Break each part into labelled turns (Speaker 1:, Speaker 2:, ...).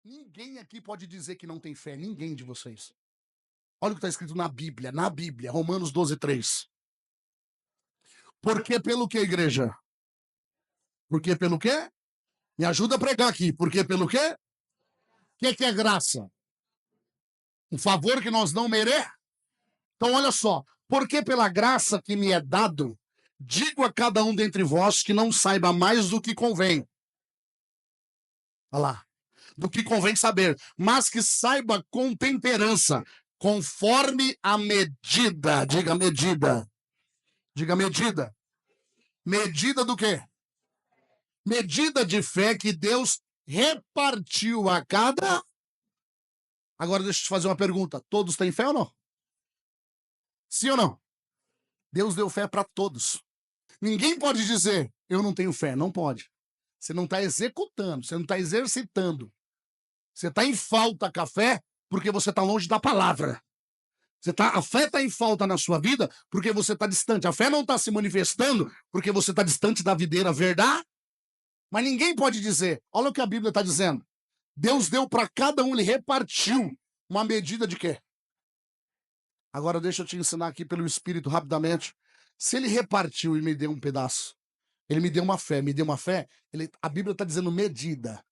Speaker 1: Ninguém aqui pode dizer que não tem fé, ninguém de vocês. Olha o que está escrito na Bíblia, Romanos 12:3. Por que pelo que, igreja? Por que pelo quê? Me ajuda a pregar aqui. Por que pelo quê? O que é graça? Um favor que nós não merecemos? Então, olha só. Porque pela graça que me é dado, digo a cada um dentre vós que não saiba mais do que convém. Olha lá. Do que convém saber, mas que saiba com temperança, conforme a medida. Diga medida. Diga medida. Medida do quê? Medida de fé que Deus repartiu a cada. Agora deixa eu te fazer uma pergunta. Todos têm fé ou não? Sim ou não? Deus deu fé para todos. Ninguém pode dizer, eu não tenho fé. Não pode. Você não está executando, você não está exercitando. Você está em falta com a fé porque você está longe da palavra. A fé está em falta na sua vida porque você está distante. A fé não está se manifestando porque você está distante da videira, verdade? Mas ninguém pode dizer, olha o que a Bíblia está dizendo. Deus deu para cada um, ele repartiu uma medida de quê? Agora deixa eu te ensinar aqui pelo Espírito rapidamente. Se ele repartiu e me deu um pedaço, ele me deu uma fé, a Bíblia está dizendo medida.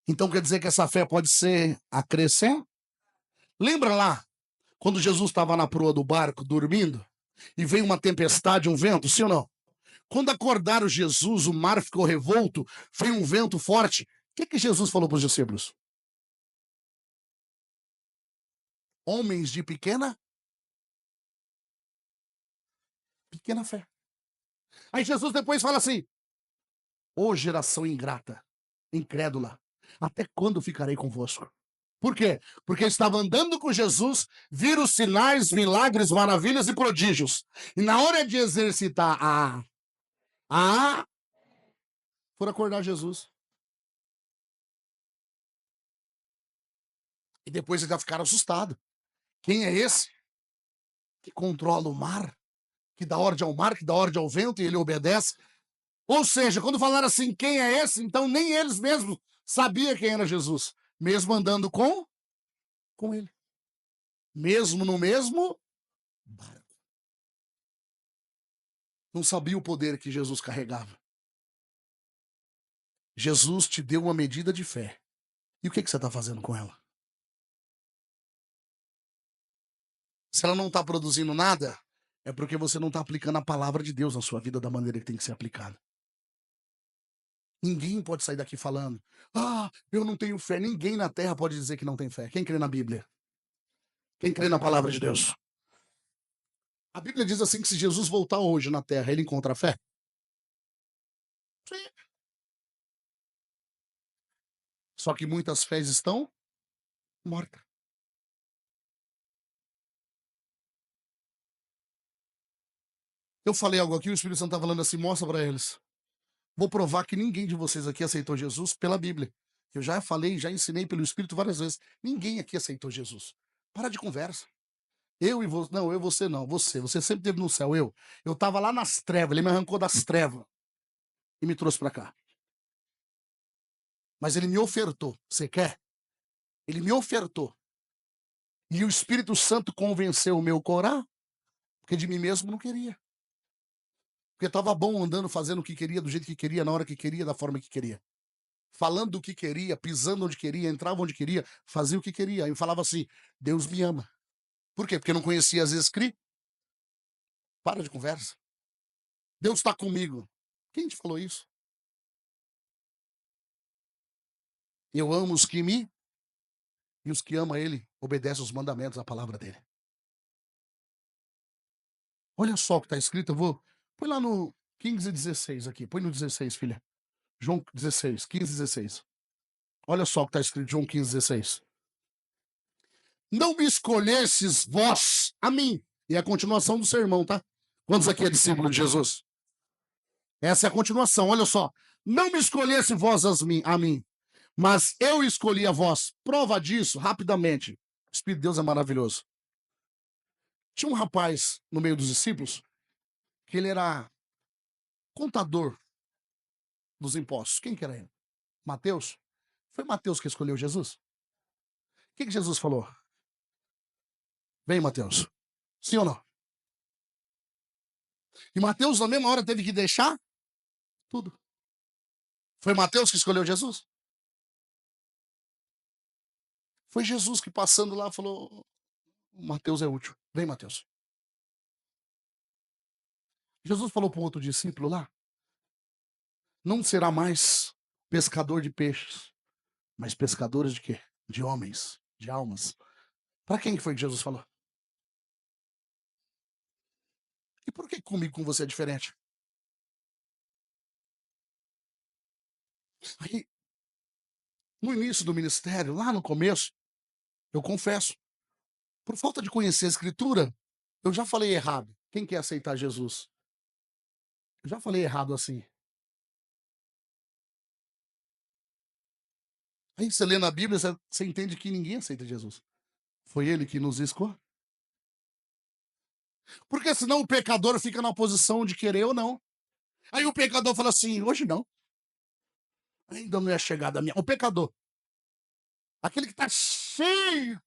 Speaker 1: Então quer dizer que essa fé pode ser acrescente? Lembra lá, quando Jesus estava na proa do barco, dormindo, e veio uma tempestade, um vento, sim ou não? Quando acordaram Jesus, o mar ficou revolto, veio um vento forte. O que Jesus falou para os discípulos? Homens de pequena fé. Aí Jesus depois fala assim, ô geração ingrata, incrédula, até quando ficarei convosco? Por quê? Porque estava andando com Jesus, viram sinais, milagres, maravilhas e prodígios. E na hora de exercitar foram acordar Jesus. E depois eles já ficaram assustados. Quem é esse que controla o mar? Que dá ordem ao mar, que dá ordem ao vento e ele obedece? Ou seja, quando falaram assim, quem é esse? Então nem eles mesmos sabiam quem era Jesus. Mesmo andando com ele. Mesmo no mesmo barco. Não sabia o poder que Jesus carregava. Jesus te deu uma medida de fé. E o que você está fazendo com ela? Se ela não está produzindo nada, é porque você não está aplicando a palavra de Deus na sua vida da maneira que tem que ser aplicada. Ninguém pode sair daqui falando, eu não tenho fé. Ninguém na terra pode dizer que não tem fé. Quem crê na Bíblia? Quem crê na palavra de Deus? A Bíblia diz assim que se Jesus voltar hoje na terra, ele encontra fé? Sim. Só que muitas fés estão mortas. Eu falei algo aqui, o Espírito Santo está falando assim, mostra para eles. Vou provar que ninguém de vocês aqui aceitou Jesus pela Bíblia. Eu já falei, já ensinei pelo Espírito várias vezes. Ninguém aqui aceitou Jesus. Para de conversa. Eu e você. Não, eu e você não. Você sempre esteve no céu. Eu estava lá nas trevas. Ele me arrancou das trevas e me trouxe para cá. Mas ele me ofertou. Você quer? Ele me ofertou. E o Espírito Santo convenceu o meu coração, porque de mim mesmo não queria. Porque estava bom andando, fazendo o que queria, do jeito que queria, na hora que queria, da forma que queria. Falando o que queria, pisando onde queria, entrava onde queria, fazia o que queria. Aí falava assim, Deus me ama. Por quê? Porque não conhecia as escrituras. Para de conversa. Deus está comigo. Quem te falou isso? Eu amo os que me... E os que amam ele, obedecem os mandamentos, a palavra dele. Olha só o que está escrito, põe lá no 15:16 aqui, põe no 16, filha. João 16, 15:16. Olha só o que está escrito, João 15:16. Não me escolhesses vós a mim. E é a continuação do sermão, tá? Quantos aqui é discípulo de Jesus? Essa é a continuação, olha só. Não me escolhesse vós a mim, mas eu escolhi a vós. Prova disso, rapidamente. O Espírito de Deus é maravilhoso. Tinha um rapaz no meio dos discípulos que ele era contador dos impostos. Quem que era ele? Mateus? Foi Mateus que escolheu Jesus? O que Jesus falou? Vem, Mateus. Sim ou não? E Mateus, na mesma hora, teve que deixar tudo. Foi Mateus que escolheu Jesus? Foi Jesus que, passando lá, falou: Mateus é útil. Vem, Mateus. Jesus falou para um outro discípulo lá: não será mais pescador de peixes, mas pescadores de quê? De homens, de almas. Para quem que foi que Jesus falou? E por que comigo com você é diferente? Aí, no início do ministério, lá no começo, eu confesso, por falta de conhecer a Escritura, eu já falei errado. Quem quer aceitar Jesus? Eu já falei errado assim. Aí você lê na Bíblia, você entende que ninguém aceita Jesus. Foi ele que nos escolheu. Porque senão o pecador fica na posição de querer ou não. Aí o pecador fala assim: hoje não. Ainda não é chegada a minha. O pecador, aquele que está cheio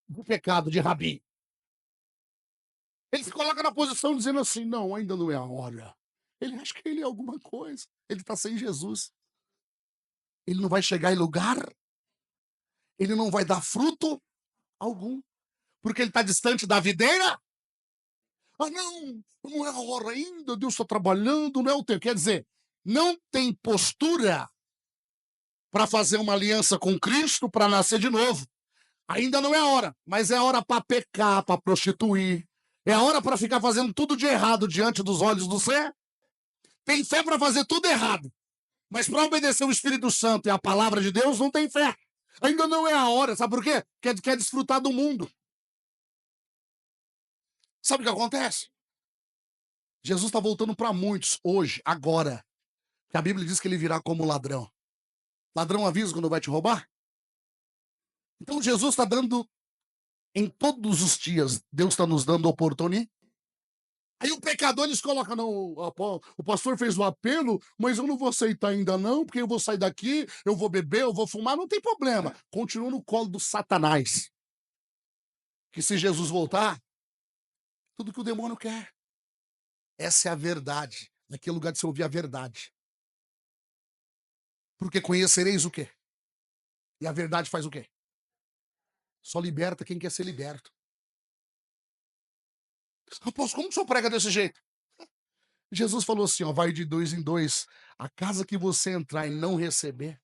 Speaker 1: de pecado, de rabinho, ele se coloca na posição dizendo assim: não, ainda não é a hora. Ele acha que ele é alguma coisa. Ele está sem Jesus. Ele não vai chegar em lugar, ele não vai dar fruto algum, porque ele está distante da videira. Ah, não, não é a hora ainda, Deus está trabalhando, não é o tempo. Quer dizer, não tem postura para fazer uma aliança com Cristo, para nascer de novo. Ainda não é a hora, mas é a hora para pecar, para prostituir. É a hora para ficar fazendo tudo de errado diante dos olhos do céu. Tem fé para fazer tudo errado, mas para obedecer o Espírito Santo e a palavra de Deus, não tem fé. Ainda não é a hora, sabe por quê? Quer desfrutar do mundo. Sabe o que acontece? Jesus está voltando para muitos hoje, agora. Que a Bíblia diz que ele virá como ladrão. Ladrão avisa quando vai te roubar? Então Jesus está dando, em todos os dias, Deus está nos dando oportunidade. Aí o pecador, eles colocam: não, o pastor fez o apelo, mas eu não vou aceitar ainda não, porque eu vou sair daqui, eu vou beber, eu vou fumar, não tem problema. Continua no colo do Satanás. Que se Jesus voltar, tudo que o demônio quer. Essa é a verdade. Naquele lugar de você ouvir a verdade. Porque conhecereis o quê? E a verdade faz o quê? Só liberta quem quer ser liberto. Apóstolo, como que o senhor prega desse jeito? Jesus falou assim, ó, vai de 2 em 2. A casa que você entrar e não receber,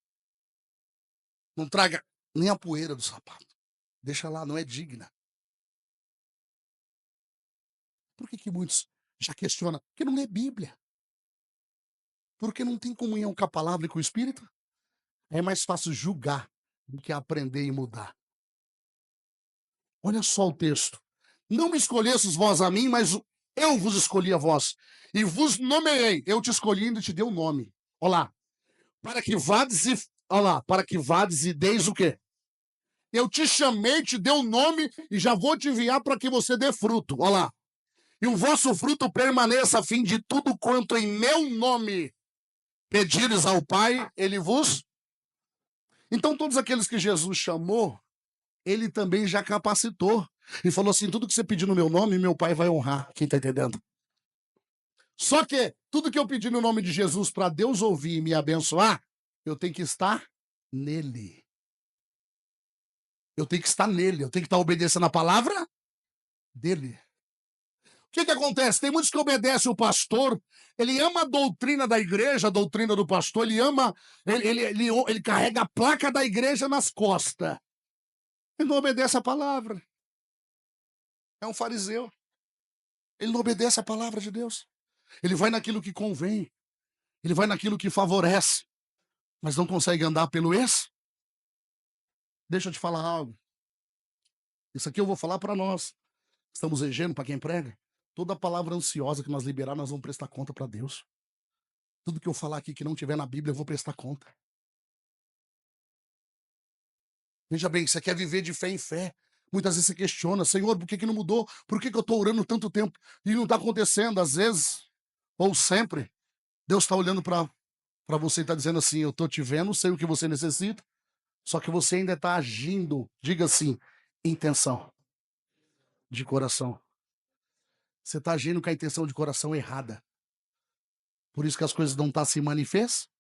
Speaker 1: não traga nem a poeira do sapato. Deixa lá, não é digna. Por que muitos já questionam? Porque não lê Bíblia. Porque não tem comunhão com a palavra e com o Espírito. É mais fácil julgar do que aprender e mudar. Olha só o texto. Não me escolhesses vós a mim, mas eu vos escolhi a vós. E vos nomeei. Eu te escolhi e te dei o nome. Olha lá. Para que vades e... Olha lá. Para que vades e deis o quê? Eu te chamei, te dei o nome e já vou te enviar para que você dê fruto. Olha lá. E o vosso fruto permaneça a fim de tudo quanto em meu nome pedires ao Pai, ele vos... Então todos aqueles que Jesus chamou, ele também já capacitou. E falou assim, tudo que você pedir no meu nome, meu Pai vai honrar. Quem tá entendendo? Só que tudo que eu pedir no nome de Jesus para Deus ouvir e me abençoar, eu tenho que estar nele. Eu tenho que estar nele. Eu tenho que estar obedecendo a palavra dele. O que acontece? Tem muitos que obedecem o pastor, ele ama a doutrina da igreja, a doutrina do pastor, ele ama, ele carrega a placa da igreja nas costas. Ele não obedece a palavra. É um fariseu. Ele não obedece a palavra de Deus. Ele vai naquilo que convém. Ele vai naquilo que favorece. Mas não consegue andar pelo esse. Deixa eu te falar algo. Isso aqui eu vou falar para nós. Estamos regendo para quem prega. Toda palavra ansiosa que nós liberar, nós vamos prestar conta para Deus. Tudo que eu falar aqui que não tiver na Bíblia, eu vou prestar conta. Veja bem, você quer viver de fé em fé. Muitas vezes você questiona, Senhor, por que não mudou? Por que eu estou orando tanto tempo e não está acontecendo? Às vezes, ou sempre, Deus está olhando para você e está dizendo assim, eu estou te vendo, sei o que você necessita, Só que você ainda está agindo, diga assim, intenção de coração. Você está agindo com a intenção de coração errada. Por isso que as coisas não estão se manifestando.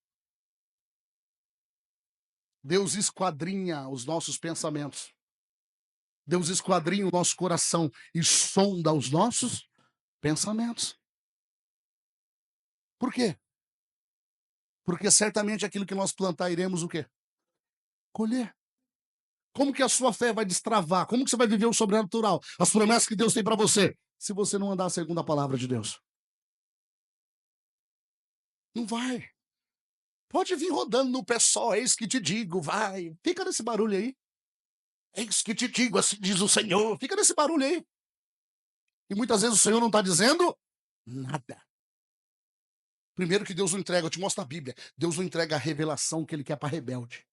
Speaker 1: Deus esquadrinha os nossos pensamentos. Deus esquadrinha o nosso coração e sonda os nossos pensamentos. Por quê? Porque certamente aquilo que nós plantar iremos o quê? Colher. Como que a sua fé vai destravar? Como que você vai viver o sobrenatural? As promessas que Deus tem para você, se você não andar segundo a palavra de Deus. Não vai. Pode vir rodando no pé só, eis que te digo, vai. Fica nesse barulho aí. Eis que te digo, assim diz o Senhor. Fica nesse barulho aí. E muitas vezes o Senhor não está dizendo nada. Primeiro que Deus não entrega, eu te mostro na Bíblia. Deus não entrega a revelação que ele quer para rebelde.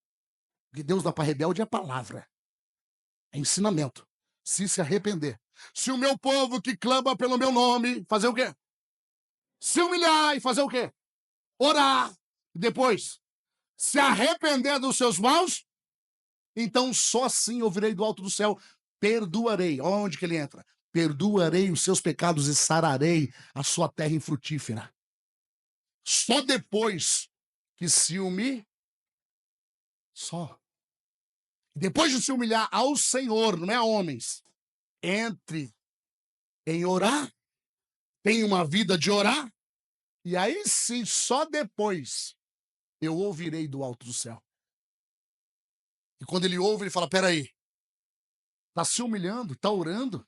Speaker 1: O que Deus dá para rebelde é palavra. É ensinamento. Se arrepender. Se o meu povo que clama pelo meu nome, fazer o quê? Se humilhar e fazer o quê? Orar. Depois, se arrepender dos seus maus, então só assim eu virei do alto do céu, perdoarei. Onde que ele entra? Perdoarei os seus pecados e sararei a sua terra infrutífera. Só depois que se humilhar, só. Depois de se humilhar ao Senhor, não é a homens, entre em orar, tem uma vida de orar, e aí sim, só depois eu ouvirei do alto do céu. E quando ele ouve, ele fala, peraí, tá se humilhando, tá orando,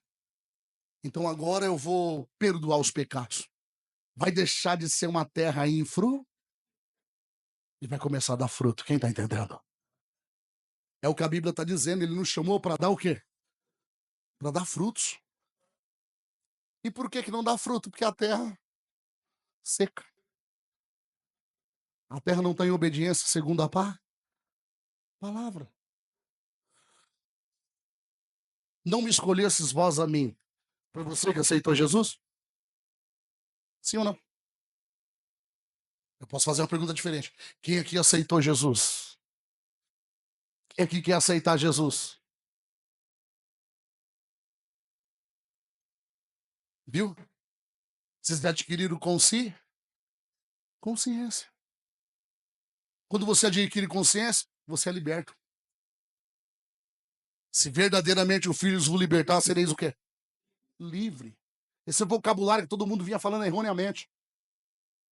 Speaker 1: então agora eu vou perdoar os pecados. Vai deixar de ser uma terra infru e vai começar a dar fruto. Quem tá entendendo? É o que a Bíblia está dizendo, ele nos chamou para dar o quê? Para dar frutos. E por que não dá fruto? Porque a terra seca. A terra não tem obediência segundo a palavra. Não me escolhesses vós a mim. Foi você que aceitou Jesus? Sim ou não? Eu posso fazer uma pergunta diferente. Quem aqui aceitou Jesus? Quem aqui quer aceitar Jesus? Viu? Vocês adquiriram consciência. Quando você adquire consciência, você é liberto. Se verdadeiramente o Filho vos libertar, sereis o quê? Livre. Esse é o vocabulário que todo mundo vinha falando erroneamente.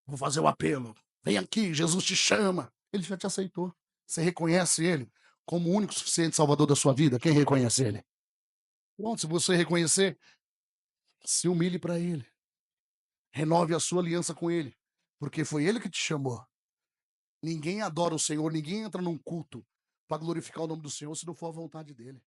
Speaker 1: Vou fazer o apelo. Vem aqui, Jesus te chama. Ele já te aceitou. Você reconhece ele como o único suficiente salvador da sua vida? Quem reconhece ele? Pronto, se você reconhecer, se humilhe para ele. Renove a sua aliança com ele. Porque foi ele que te chamou. Ninguém adora o Senhor, ninguém entra num culto para glorificar o nome do Senhor se não for a vontade dele.